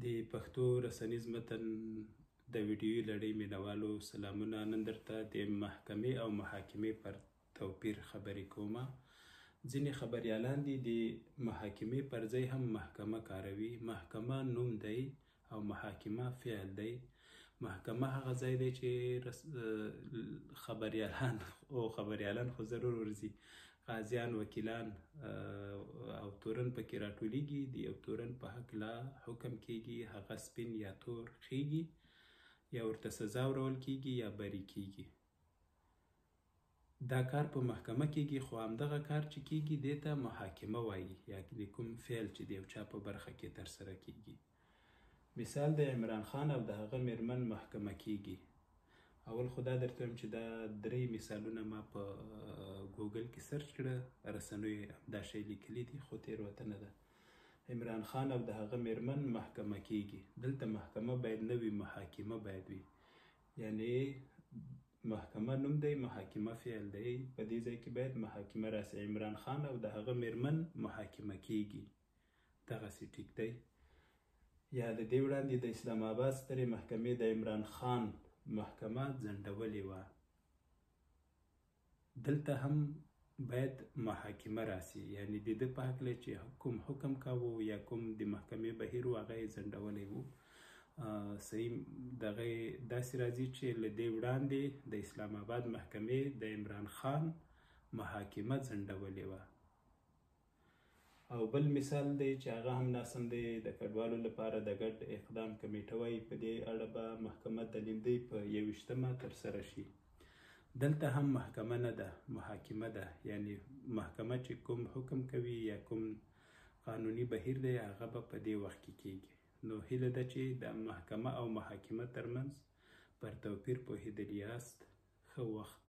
د پښتو رسنیز متن د ویډیویي لړۍ مینوالو سلامونه. نن درته د محکمې او محاکمې پر توپیر خبرې کومه. ځینې خبریالان دي د محاکمې پر ځای هم محکمه کاروي. محکمه نوم دی او محاکمه فعل دی. محکمه هغه ځای دی چې خبریالان خو ضرور ورځي، قاضیان، وکیلان او تورن پکې راټولیږي. د یو تورن په هکله حکم کیږي، هغه سپین یا تور خیږي، یا ورته سزا ورول کیږي یا بری کیږي. دا کار په محکمه کیږي، خو همدغه کار چې کیږي دې ته محاکمه وایي، یا د کوم فعل چې د یو چا په برخه کې ترسره کیږي. مثال د عمران خان او د هغه میرمن محکمه کیږي. اول خو دا درته وایم چې دا 3 مثالونه ما په ګوګل کې سرچ کړه، رسنیو دا شی لیکلي دي، خو تېروتنه ده. عمران خان او د هغه میرمن محکمه کیږي. دلته محکمه باید نه وي، محاکمه باید وي. یعنی محکمه نوم دی، محاکمه فعل دی. په دې ځای کې باید محاکمه راسي. عمران خان او د هغه میرمن محاکمه کیږي. دغسې ټیک دی. یا د دې وړاندې د اسلام آباد سترې محکمې د عمران خان محکمه ځنډولې وه. دلته هم باید محاکمه راسي، یعنی د ده په هکله چې کوم حکم کاوه یا کوم د محکمې بهیر و هغه یې ځنډولی و. صحیح دغه داسې راځي چې له دې وړاندې د اسلام آباد محکمې د عمران خان محاکمه ځنډولې وه. او بل مثال دی چې هغه هم ناسم دی. د کډوالو لپاره د ګډ اقدام کمیټه وایي په دې اړه به محکمه د لیندۍ په 21مه ترسره شي. دلته هم محکمه نه ده، محاکمه ده. یعنی محکمه چې کوم حکم کوي یا کوم قانوني بهیر دی هغه به په دې وخت کې کیږي. نو هیله ده چې د محکمه او محاکمه ترمنځ پر توپیر پوهېدلي یاست. ښه وخت.